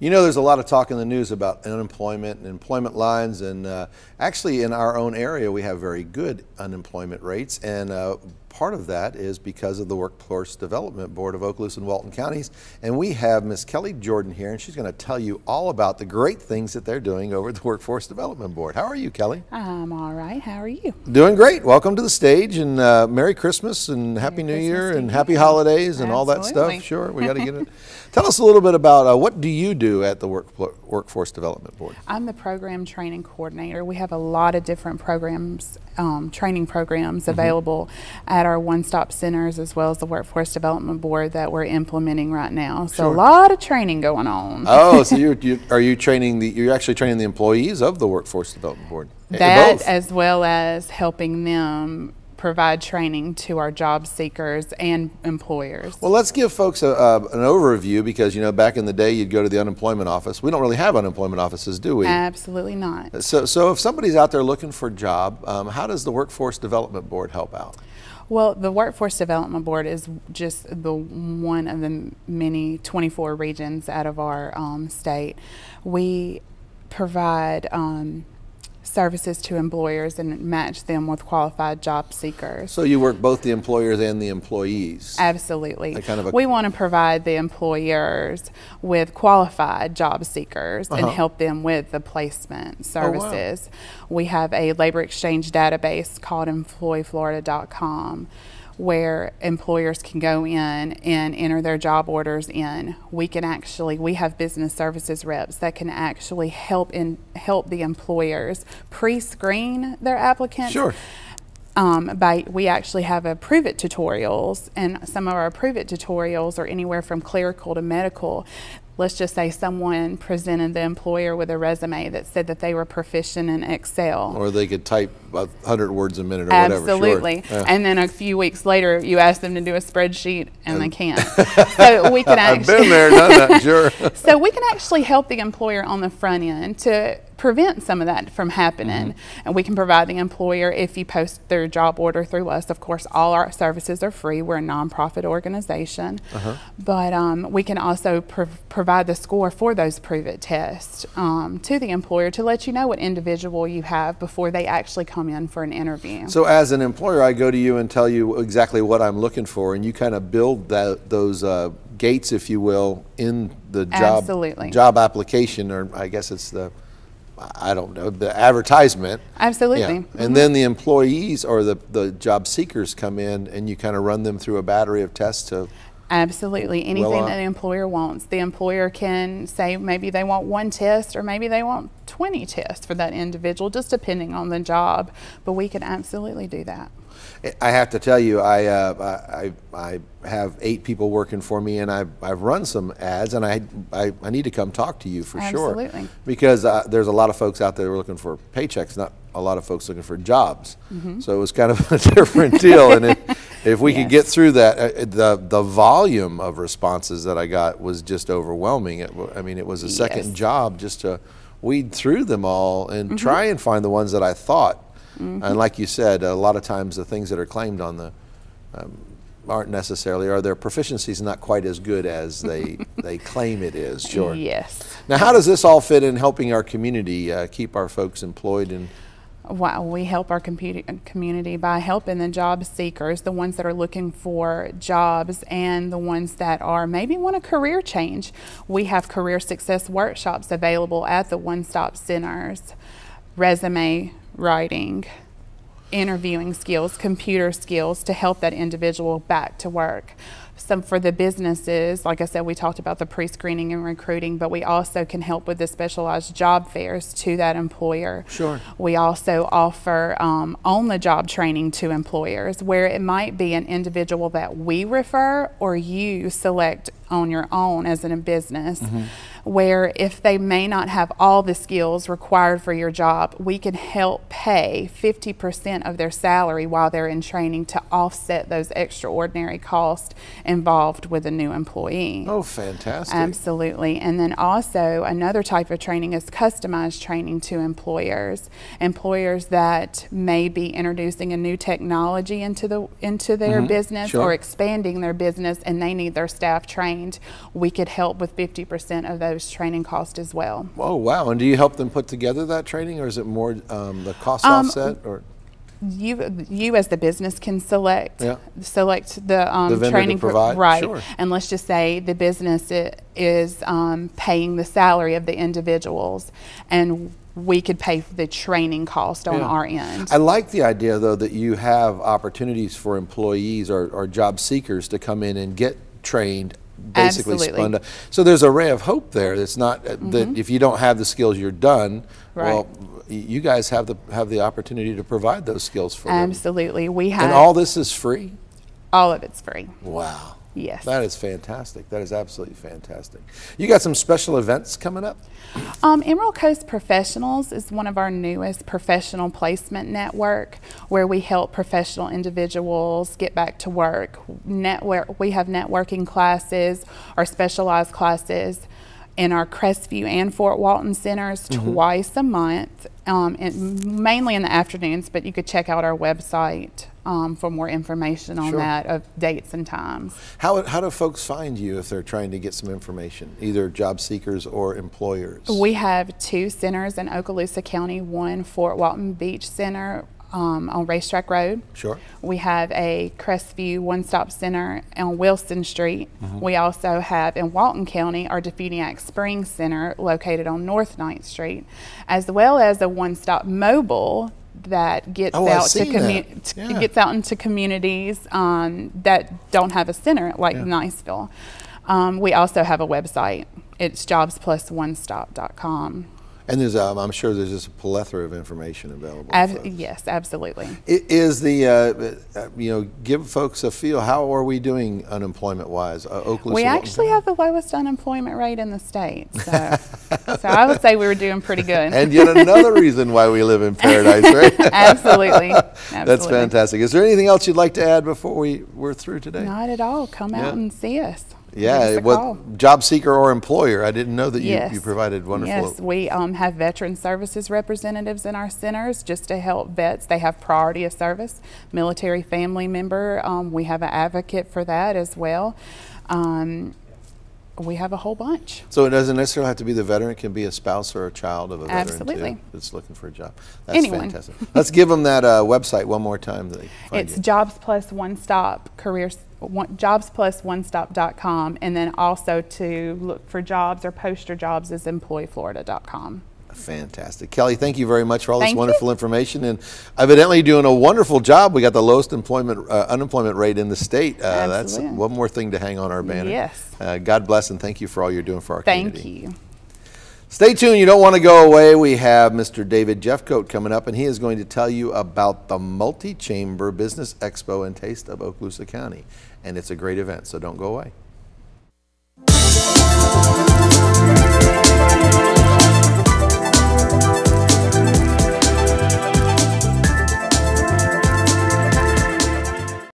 You know, there's a lot of talk in the news about unemployment and employment lines, and actually in our own area we have very good unemployment rates, and part of that is because of the Workforce Development Board of Okaloosa and Walton counties. And we have Miss Kelly Jordan here, and she's going to tell you all about the great things that they're doing over at the Workforce Development Board. How are you, Kelly? I'm all right. How are you? Doing great. Welcome to the stage, and Merry Christmas and Happy New Year and Happy Holidays and all that stuff. Sure, we got to get it. Tell us a little bit about what do you do at the Workforce Development Board? I'm the program training coordinator. We have a lot of different programs, training programs available at our one-stop centers as well as the Workforce Development Board that we're implementing right now. So a lot of training going on. Oh, so you're training you're actually training the employees of the Workforce Development Board? That as well as helping them provide training to our job seekers and employers. Well, let's give folks an overview, because you know, back in the day you'd go to the unemployment office. We don't really have unemployment offices, do we? Absolutely not. So if somebody's out there looking for a job, how does the Workforce Development Board help out? Well, the Workforce Development Board is just the one of the many 24 regions out of our state. We provide services to employers and match them with qualified job seekers. So you work both the employers and the employees? Absolutely. We want to provide the employers with qualified job seekers and help them with the placement services. We have a labor exchange database called employflorida.com where employers can go in and enter their job orders in. We have business services reps that can actually help the employers pre-screen their applicants. Sure. We actually have Prove It tutorials, and some of our Prove It tutorials are anywhere from clerical to medical. Let's just say someone presented the employer with a resume that said that they were proficient in Excel. Or they could type 100 words a minute or Absolutely. whatever. Sure. And then a few weeks later, you ask them to do a spreadsheet and they can't. So we can actually I've been there, done that, sure. So we can actually help the employer on the front end to prevent some of that from happening. And we can provide the employer, if you post their job order through us, of course all our services are free, we're a nonprofit organization, but we can also provide the score for those Prove It tests to the employer to let you know what individual you have before they actually come in for an interview. So as an employer, I go to you and tell you exactly what I'm looking for, and you kind of build those gates, if you will, in the job application, or I guess it's the advertisement. Absolutely. Yeah. And then the employees or the job seekers come in and you kind of run them through a battery of tests to... Absolutely. Anything that the employer wants. The employer can say maybe they want one test or maybe they want 20 tests for that individual, just depending on the job. But we can absolutely do that. I have to tell you, I have 8 people working for me, and I've run some ads, and I need to come talk to you for sure. Absolutely. Because there's a lot of folks out there who are looking for paychecks, not a lot of folks looking for jobs. So it was kind of a different deal. And if we could get through that, the volume of responses that I got was just overwhelming. I mean, it was a second job just to weed through them all and try and find the ones that I thought. And like you said, a lot of times the things that are claimed on the aren't necessarily, or their proficiency is not quite as good as they claim it is. Sure. Yes. Now, how does this all fit in helping our community keep our folks employed? And well, we help our community by helping the job seekers, the ones that are looking for jobs and the ones that are maybe want a career change. We have career success workshops available at the one-stop centers, resume writing, interviewing skills, computer skills to help that individual back to work. Some for the businesses, like I said, we talked about the pre-screening and recruiting, but we also can help with the specialized job fairs to that employer. Sure. We also offer on-the-job training to employers, where it might be an individual that we refer or you select on your own as in a business, where if they may not have all the skills required for your job, we can help pay 50% of their salary while they're in training to offset those extraordinary costs involved with a new employee. Oh, fantastic. Absolutely. And then also another type of training is customized training to employers. Employers that may be introducing a new technology into their business or expanding their business, and they need their staff trained. We could help with 50% of those those training costs as well. Oh, wow. And do you help them put together that training, or is it more the cost offset? Or You as the business can select Yeah. the vendor training to provide? right, Sure. and let's just say the business is paying the salary of the individuals, and we could pay for the training cost on Yeah. our end. I like the idea, though, that you have opportunities for employees or job seekers to come in and get trained, basically Absolutely. spun. So there's a ray of hope there. It's not that if you don't have the skills, you're done. Right. Well, you guys have the opportunity to provide those skills for them. Absolutely, we have And all this is free? all of it's free. Wow. Yes. That is fantastic. That is absolutely fantastic. You got some special events coming up? Emerald Coast Professionals is one of our newest professional placement network, where we help professional individuals get back to work. We have networking classes or specialized classes in our Crestview and Fort Walton centers twice a month, and mainly in the afternoons, but you could check out our website for more information on Sure. that, of dates and times. How do folks find you if they're trying to get some information, either job seekers or employers? We have 2 centers in Okaloosa County, one Fort Walton Beach Center on Racetrack Road. Sure. We have a Crestview one-stop center on Wilson Street. We also have in Walton County our Defuniak Springs Center located on North 9th Street, as well as a one-stop mobile that gets Oh, I've out to seen that. Yeah. gets out into communities that don't have a center like Niceville. We also have a website. It's jobsplusonestop.com. And there's, I'm sure there's just a plethora of information available. for folks. Yes, absolutely. Is give folks a feel, how are we doing unemployment-wise? Okaloosa, We Walton actually County? have the lowest unemployment rate in the state, so, so I would say we were doing pretty good. And yet another reason why we live in paradise, right? Absolutely. That's fantastic. Is there anything else you'd like to add before we're through today? Not at all. Come out and see us. Yeah, Give us a call. job seeker or employer. I didn't know that Yes. you provided wonderful. Yes, we have veteran services representatives in our centers just to help vets. They have priority of service, military family member. We have an advocate for that as well. We have a whole bunch. So it doesn't necessarily have to be the veteran. It can be a spouse or a child of a veteran Absolutely. too, that's looking for a job. That's Anyone. fantastic. Let's give them that website one more time. That they find It's you. Jobs Plus One Stop Careers, jobsplusonestop.com, and then also to look for jobs or post your jobs is employflorida.com. Fantastic. Kelly, thank you very much for all this Thank you. wonderful information, and evidently doing a wonderful job. We got the lowest unemployment rate in the state. That's Absolutely. one more thing to hang on our banner. Yes. God bless, and thank you for all you're doing for our Thank community. you. Stay tuned. You don't want to go away. We have Mr. David Jeffcoat coming up, and he is going to tell you about the Multi-Chamber Business Expo and Taste of Okaloosa County. And it's a great event, so don't go away.